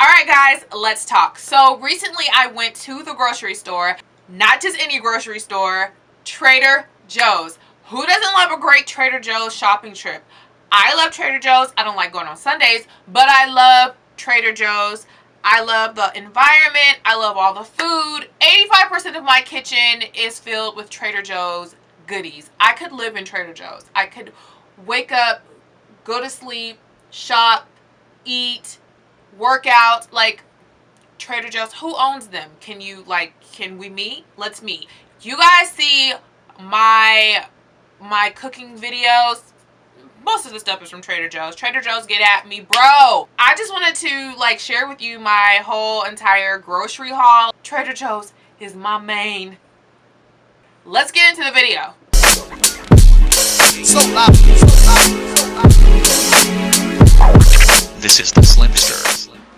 Alright guys, let's talk. So recently I went to the grocery store, not just any grocery store, Trader Joe's. Who doesn't love a great Trader Joe's shopping trip? I love Trader Joe's. I don't like going on Sundays, but I love Trader Joe's. I love the environment. I love all the food. 85% of my kitchen is filled with Trader Joe's goodies. I could live in Trader Joe's. I could wake up, go to sleep, shop, eat, work out. Like, Trader Joe's, who owns them? Can we meet? Let's meet. You guys see my cooking videos, most of the stuff is from Trader Joe's. Trader Joe's, get at me, bro. I just wanted to share with you my whole entire grocery haul. Trader Joe's is my main. Let's get into the video. This is the Slimster.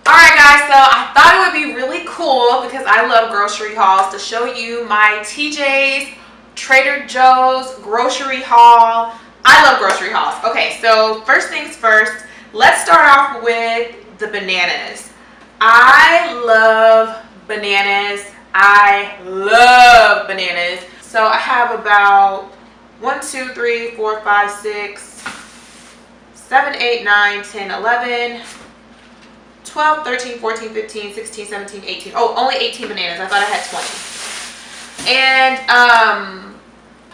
Alright guys, so I thought it would be really cool because I love grocery hauls to show you my TJ's Trader Joe's grocery haul. I love grocery hauls. Okay, so first things first, let's start off with the bananas. I love bananas. I love bananas. So I have about 1, 2, 3, 4, 5, 6, 7, 8, 9, 10, 11, 12, 13, 14, 15, 16, 17, 18. Oh, only 18 bananas. I thought I had 20. And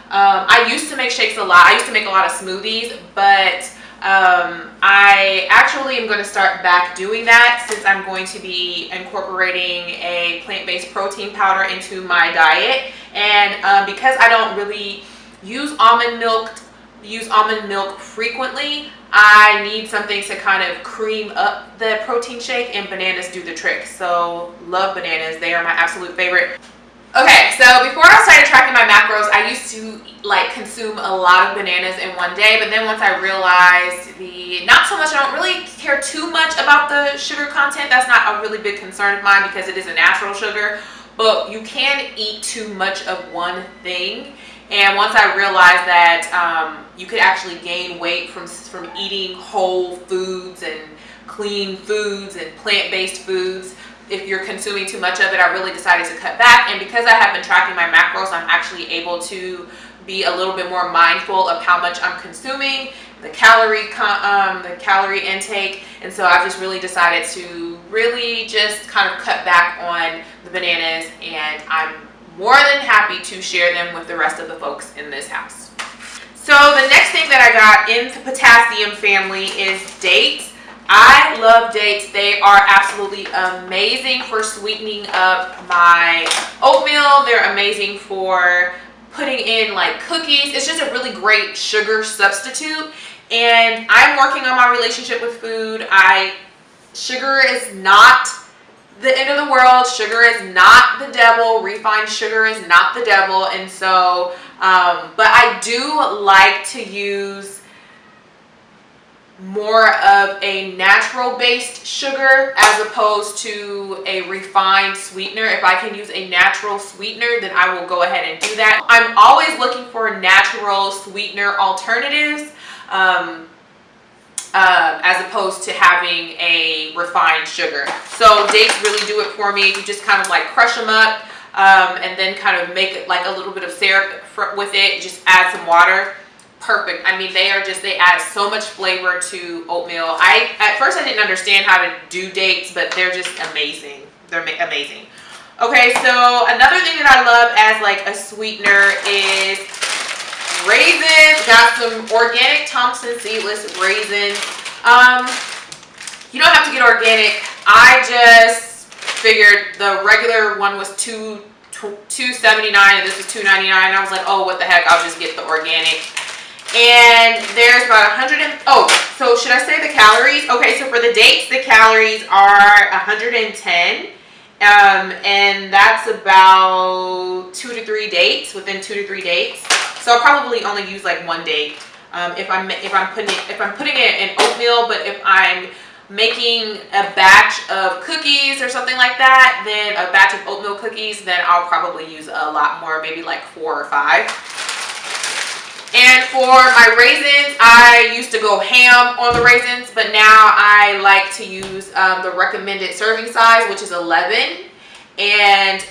I used to make shakes a lot. I used to make a lot of smoothies, but I actually am going to start back doing that since I'm going to be incorporating a plant-based protein powder into my diet. And because I don't really use almond milk frequently, I need something to kind of cream up the protein shake, and bananas do the trick. So love bananas. They are my absolute favorite. Okay, so before I started tracking my macros, I used to consume a lot of bananas in one day, but then once I realized not so much, I don't really care too much about the sugar content. That's not a really big concern of mine because it is a natural sugar, but you can eat too much of one thing. And once I realized that you could actually gain weight from eating whole foods and clean foods and plant-based foods, if you're consuming too much of it, I really decided to cut back. And because I have been tracking my macros, I'm actually able to be a little bit more mindful of how much I'm consuming, the calorie intake. And so I've just really decided to really just kind of cut back on the bananas, and I'm more than happy to share them with the rest of the folks in this house. So the next thing that I got in the potassium family is dates. I love dates. They are absolutely amazing for sweetening up my oatmeal. They're amazing for putting in cookies. It's just a really great sugar substitute. And I'm working on my relationship with food. Sugar is not the end of the world. Sugar is not the devil. Refined sugar is not the devil. And so, but I do like to use more of a natural based sugar as opposed to a refined sweetener. If I can use a natural sweetener, then I will go ahead and do that. I'm always looking for natural sweetener alternatives as opposed to having a refined sugar. So dates really do it for me. You just kind of crush them up and then kind of make it a little bit of syrup with it. Just add some water. Perfect. I mean, they add so much flavor to oatmeal. At first I didn't understand how to do dates, but they're just amazing. They're amazing. Okay, so another thing that I love as a sweetener is raisins. Got some organic Thompson seedless raisins. You don't have to get organic. I just figured the regular one was $2.79 and this is $2.99. I was like, oh, what the heck? I'll just get the organic. And there's about 100 so should I say the calories? Okay, so for the dates, the calories are 110. And that's about 2 to 3 dates, within 2 to 3 dates. So I'll probably only use one date if I'm putting it in oatmeal. But if I'm making a batch of cookies or something like that, then a batch of oatmeal cookies, then I'll probably use a lot more, maybe 4 or 5. And for my raisins, I used to go ham on the raisins, but now I like to use the recommended serving size, which is 11. And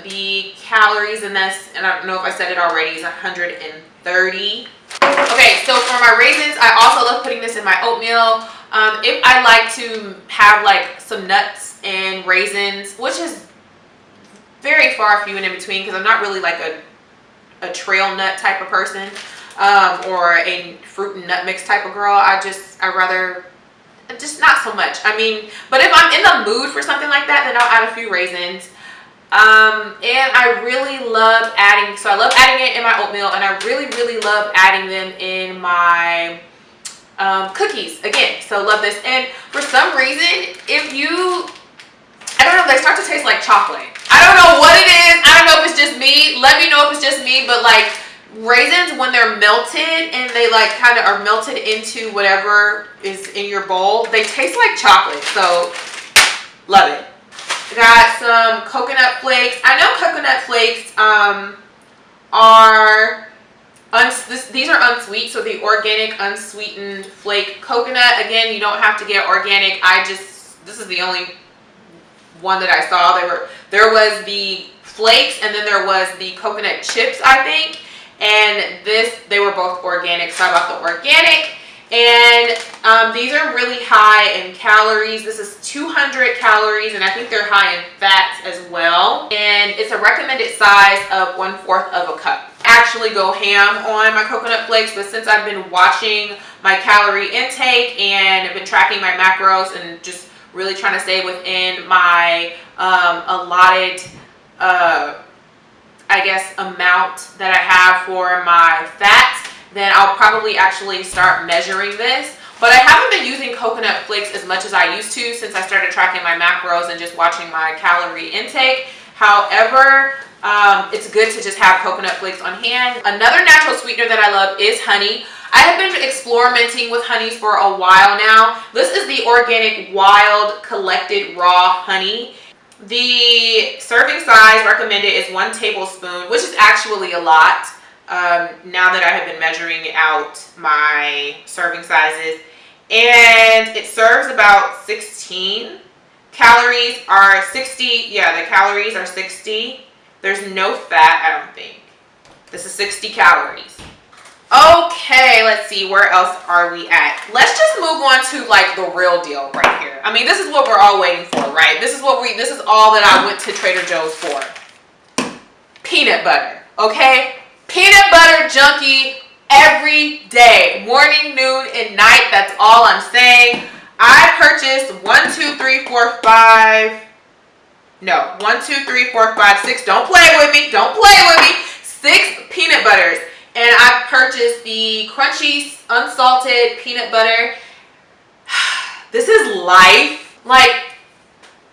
the calories in this, and I don't know if I said it already, is 130. Okay, so for my raisins, I also love putting this in my oatmeal. If I like to have like some nuts and raisins, which is very far few and in between, because I'm not really like a trail nut type of person, or a fruit and nut mix type of girl. I rather just not so much. I mean, but if I'm in the mood for something like that, then I'll add a few raisins. And I really love adding, so I love adding it in my oatmeal, and I really love adding them in my cookies again. So love this. And for some reason, I don't know, they start to taste like chocolate. I don't know what it is. I don't know if it's just me. Let me know if it's just me, but like raisins, when they're melted and they like kind of are melted into whatever is in your bowl, they taste like chocolate. So love it. Got some coconut flakes. I know coconut flakes these are unsweet, so the organic unsweetened flake coconut. Again, you don't have to get organic. This is the only one that I saw. There was the flakes, and then there was the coconut chips, I think. And they were both organic, so I bought the organic. And these are really high in calories. This is 200 calories, and I think they're high in fats as well. And it's a recommended size of 1/4 of a cup. I actually go ham on my coconut flakes, but since I've been watching my calorie intake and I've been tracking my macros and just really trying to stay within my allotted I guess amount that I have for my fats, then I'll probably actually start measuring this. But I haven't been using coconut flakes as much as I used to since I started tracking my macros and just watching my calorie intake. However, it's good to just have coconut flakes on hand. Another natural sweetener that I love is honey. I have been experimenting with honeys for a while now. This is the organic wild collected raw honey. The serving size recommended is 1 tablespoon, which is actually a lot. Now that I have been measuring out my serving sizes, and it serves about 16. Calories are 60. Yeah, the calories are 60. There's no fat, I don't think. This is 60 calories. Okay, let's see, where else are we at? Let's just move on to like the real deal right here. I mean, this is what we're all waiting for, right? This is all that I went to Trader Joe's for. Peanut butter, okay? Peanut butter junkie every day, morning, noon, and night. That's all I'm saying. I purchased 1, 2, 3, 4, 5. No, 1, 2, 3, 4, 5, 6. Don't play with me. Don't play with me. 6 peanut butters. And I purchased the crunchy, unsalted peanut butter. This is life. Like,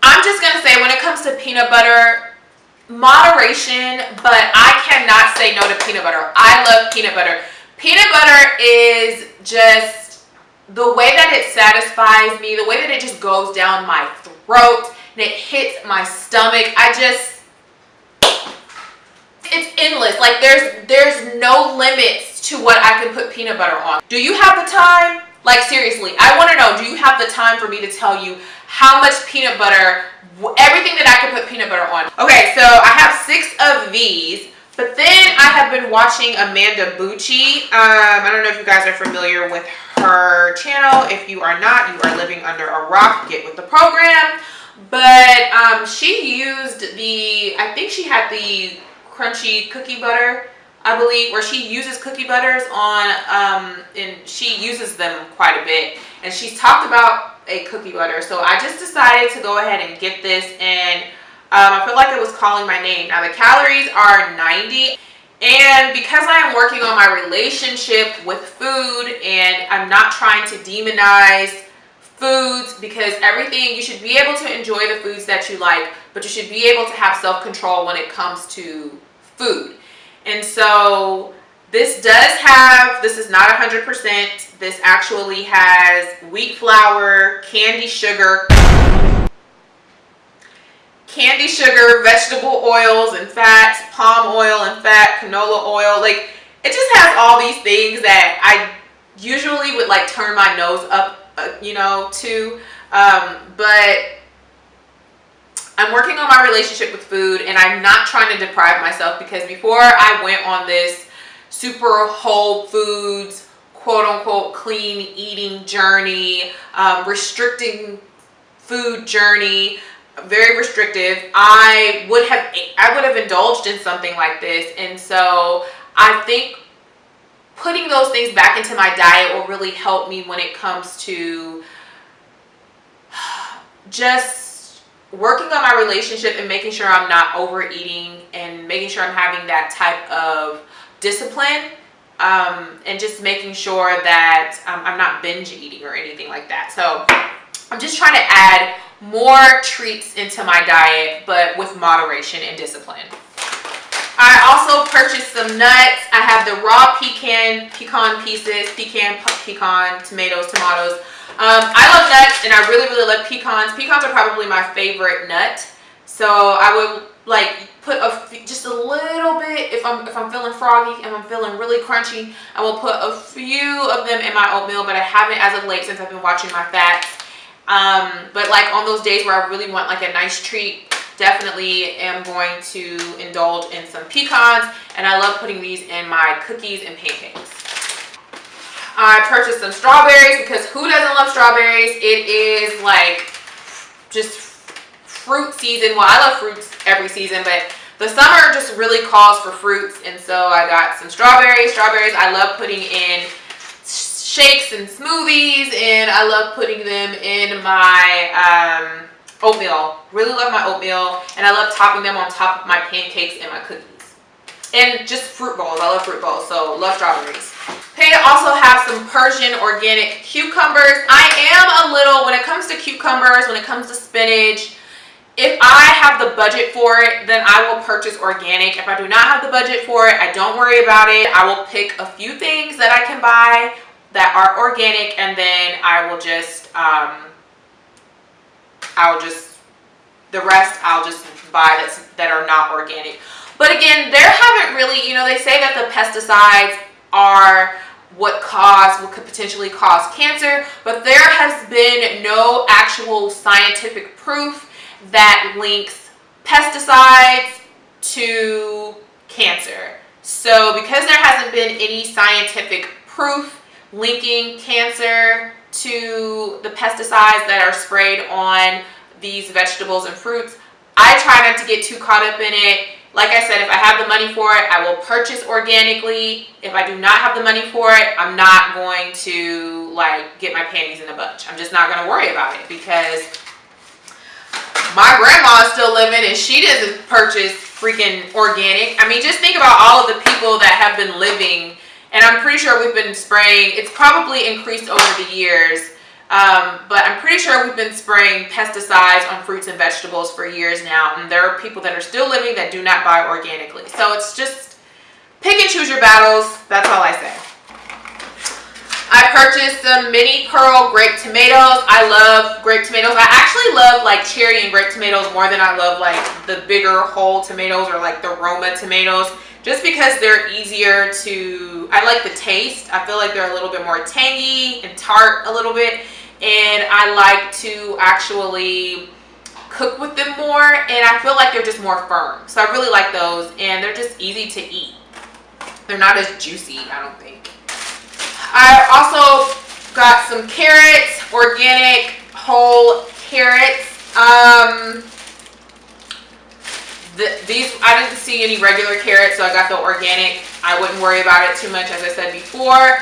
I'm just going to say, when it comes to peanut butter, moderation, but I cannot say no to peanut butter. I love peanut butter. Peanut butter is just the way that it satisfies me, the way that it just goes down my throat and it hits my stomach. It's endless. Like there's no limits to what I can put peanut butter on. Do you have the time? Like seriously, I want to know, do you have the time for me to tell you how much peanut butter, everything that I can put peanut butter on? Okay, so I have 6 of these, but then I have been watching Amanda Bucci. I don't know if you guys are familiar with her channel. If you are not, you are living under a rock. Get with the program. But she used I think she had the crunchy cookie butter, I believe, where she uses cookie butters on, and she uses them quite a bit. And she's talked about a cookie butter. So I just decided to go ahead and get this, and I feel like it was calling my name. Now the calories are 90. And because I am working on my relationship with food, and I'm not trying to demonize foods, because you should be able to enjoy the foods that you like, but you should be able to have self-control when it comes to food. And so this is not 100%. This actually has wheat flour, candy sugar, vegetable oils and fats, palm oil and fat, canola oil. Like, it just has all these things that I usually would like turn my nose up, you know, to. But I'm working on my relationship with food, and I'm not trying to deprive myself, because before I went on this super whole foods, quote unquote, clean eating journey, restricting food journey, very restrictive, I would have indulged in something like this. And so I think putting those things back into my diet will really help me when it comes to just working on my relationship and making sure I'm not overeating, and making sure I'm having that type of discipline, and just making sure that I'm not binge eating or anything like that. So I'm just trying to add more treats into my diet, but with moderation and discipline. I also purchased some nuts. I have the raw pecan pieces, pecan, tomatoes. I love nuts, and I really love pecans. Pecans are probably my favorite nut. So I would like put just a little bit, if I'm feeling froggy and I'm feeling really crunchy, I will put a few of them in my oatmeal, but I haven't as of late since I've been watching my fats. But like on those days where I really want like a nice treat, definitely am going to indulge in some pecans, and I love putting these in my cookies and pancakes. I purchased some strawberries, because who doesn't love strawberries? It is like just fruit season. Well, I love fruits every season, but the summer just really calls for fruits, and so I got some strawberries. I love putting in shakes and smoothies, and I love putting them in my oatmeal. Really love my oatmeal, and I love topping them on top of my pancakes and my cookies. And just fruit bowls. I love fruit bowls, so love strawberries. Okay, I also have some Persian organic cucumbers. I am a little, when it comes to cucumbers, when it comes to spinach, if I have the budget for it, then I will purchase organic. If I do not have the budget for it, I don't worry about it. I will pick a few things that I can buy that are organic, and then I will just, the rest I'll just buy that are not organic. But again, there haven't really, you know, they say that the pesticides are what could potentially cause cancer, but there has been no actual scientific proof that links pesticides to cancer. So because there hasn't been any scientific proof linking cancer to the pesticides that are sprayed on these vegetables and fruits, I try not to get too caught up in it. Like I said, if I have the money for it, I will purchase organically. If I do not have the money for it, I'm not going to like get my panties in a bunch. I'm just not going to worry about it, because my grandma is still living and she doesn't purchase freaking organic. I mean, just think about all of the people that have been living, and I'm pretty sure we've been spraying, it's probably increased over the years, but I'm pretty sure we've been spraying pesticides on fruits and vegetables for years now, and there are people that are still living that do not buy organically. So it's just pick and choose your battles. That's all I say. I purchased some mini pearl grape tomatoes. I love grape tomatoes. I actually love like cherry and grape tomatoes more than I love like the bigger whole tomatoes or like the Roma tomatoes, just because they're easier to, I like the taste. I feel like they're a little bit more tangy and tart a little bit, and I like to actually cook with them more, and I feel like they're just more firm. So I really like those, and they're just easy to eat. They're not as juicy, I don't think. I also got some carrots, organic whole carrots. These, I didn't see any regular carrots, so I got the organic. I wouldn't worry about it too much, as I said before.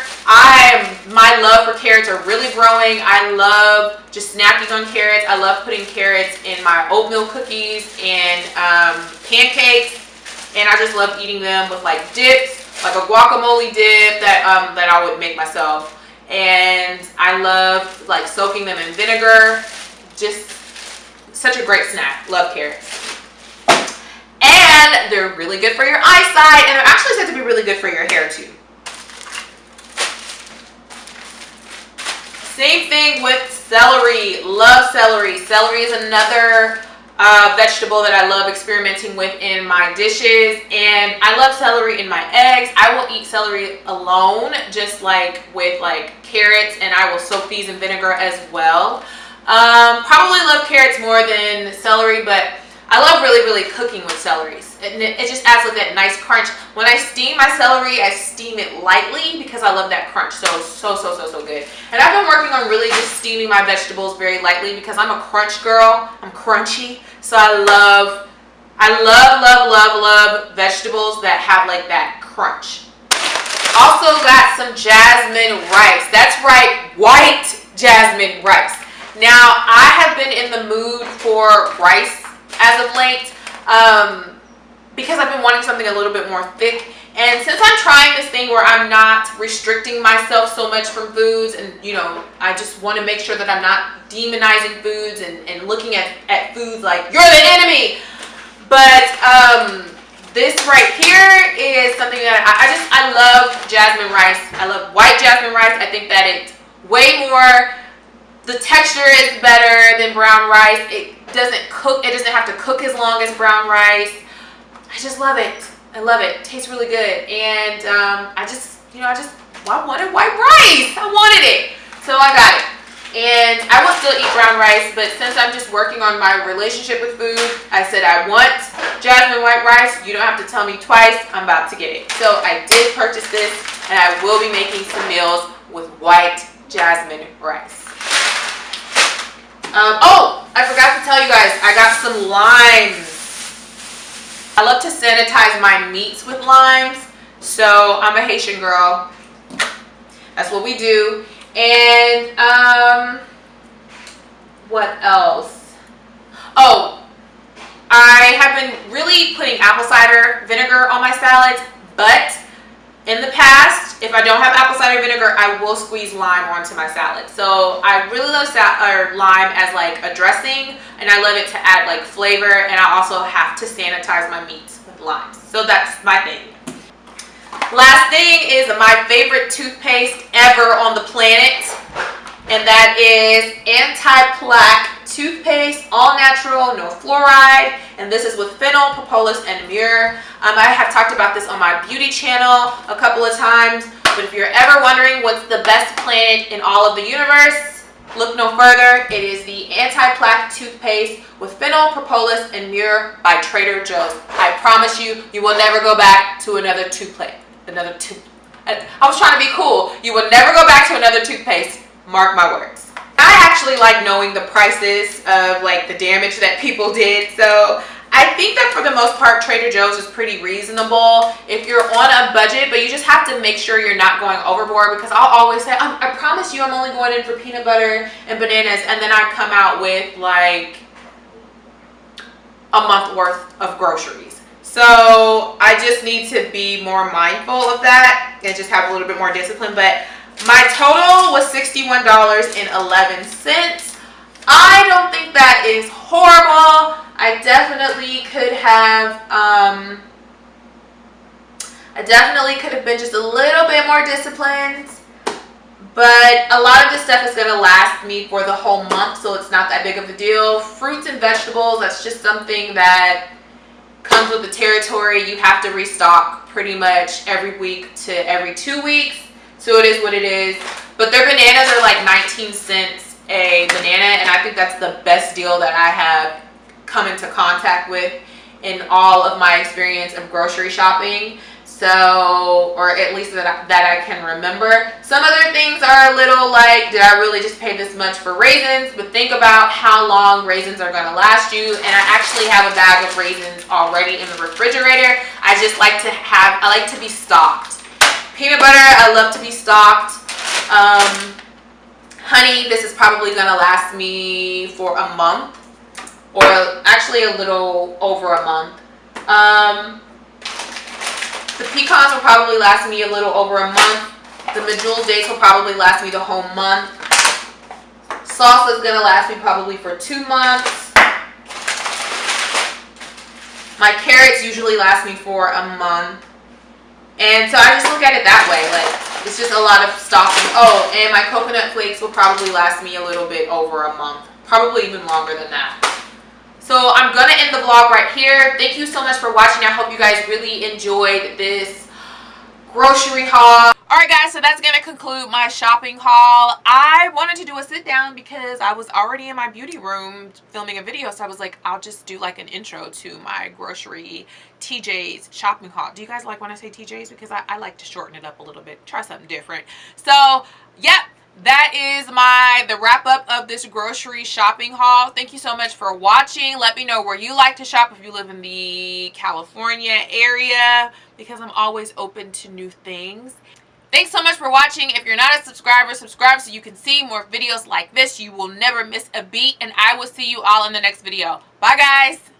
My love for carrots are really growing. I love just snacking on carrots. I love putting carrots in my oatmeal cookies and pancakes, and I just love eating them with like dips, like a guacamole dip that I would make myself. And I love like soaking them in vinegar. Just such a great snack. Love carrots. And they're really good for your eyesight, and they're actually said to be really good for your hair too. Same thing with celery. Love celery. Celery is another vegetable that I love experimenting with in my dishes. And I love celery in my eggs. I will eat celery alone, just like with like carrots, and I will soak these in vinegar as well. Probably love carrots more than celery, but I love really cooking with celeries. And it just adds like that nice crunch. When I steam my celery, I steam it lightly because I love that crunch. So good. And I've been working on really just steaming my vegetables very lightly because I'm a crunch girl. I'm crunchy. So I love vegetables that have like that crunch. Also got some jasmine rice. That's right, white jasmine rice. Now, I have been in the mood for rice as of late because I've been wanting something a little bit more thick. And since I'm trying this thing where I'm not restricting myself so much from foods, and you know, I just want to make sure that I'm not demonizing foods and looking at foods like you're the enemy. But this right here is something that I love jasmine rice. I love white jasmine rice. I think that it's way more, the texture is better than brown rice. It doesn't have to cook as long as brown rice. I just love it. I love it. It tastes really good. And I wanted white rice. I wanted it. So I got it. And I will still eat brown rice, but since I'm just working on my relationship with food, I said I want jasmine white rice. You don't have to tell me twice. I'm about to get it. So I did purchase this, and I will be making some meals with white jasmine rice. Oh, I forgot to tell you guys, I got some limes. I love to sanitize my meats with limes. So I'm a Haitian girl. That's what we do. And what else? Oh, I have been really putting apple cider vinegar on my salads, but in the past, if I don't have apple cider vinegar, I will squeeze lime onto my salad. So I really love lime as like a dressing, and I love it to add like flavor, and I also have to sanitize my meats with limes. So that's my thing. Last thing is my favorite toothpaste ever on the planet, and that is anti-plaque toothpaste, all natural, no fluoride, and this is with fennel, propolis, and myrrh. I have talked about this on my beauty channel a couple of times, but if you're ever wondering what's the best planet in all of the universe, look no further. It is the anti-plaque toothpaste with fennel, propolis, and myrrh by Trader Joe's. I promise you, you will never go back to another toothpaste. I was trying to be cool. You will never go back to another toothpaste. Mark my words. I actually like knowing the prices of like the damage that people did. So I think that for the most part, Trader Joe's is pretty reasonable if you're on a budget, but you just have to make sure you're not going overboard, because I'll always say, I promise you I'm only going in for peanut butter and bananas, and then I come out with like a month worth of groceries. So I just need to be more mindful of that and just have a little bit more discipline. But my total was $61.11. I don't think that is horrible. I definitely could have been just a little bit more disciplined. But a lot of this stuff is going to last me for the whole month, so it's not that big of a deal. Fruits and vegetables, that's just something that comes with the territory. You have to restock pretty much every week to every 2 weeks. So it is what it is. But their bananas are like 19 cents a banana, and I think that's the best deal that I have come into contact with in all of my experience of grocery shopping. So, or at least that I can remember. Some other things are a little like, did I really just pay this much for raisins? But think about how long raisins are going to last you. And I actually have a bag of raisins already in the refrigerator. I like to be stocked. Peanut butter, I love to be stocked. Honey, this is probably going to last me for a month, or actually a little over a month. The pecans will probably last me a little over a month. The medjool dates will probably last me the whole month. Salsa is going to last me probably for 2 months. My carrots usually last me for a month. And so I just look at it that way. Like, it's just a lot of stocking. Oh, and my coconut flakes will probably last me a little bit over a month. Probably even longer than that. So I'm gonna end the vlog right here. Thank you so much for watching. I hope you guys really enjoyed this grocery haul. Alright guys, so that's gonna conclude my shopping haul. I wanted to do a sit down because I was already in my beauty room filming a video, so I was like, I'll just do like an intro to my grocery TJ's shopping haul. Do you guys like when I say TJ's? Because I like to shorten it up a little bit, try something different. So yep, that is the wrap up of this grocery shopping haul. Thank you so much for watching. Let me know where you like to shop if you live in the California area, because I'm always open to new things. Thanks so much for watching. If you're not a subscriber, subscribe so you can see more videos like this. You will never miss a beat, and I will see you all in the next video. Bye guys.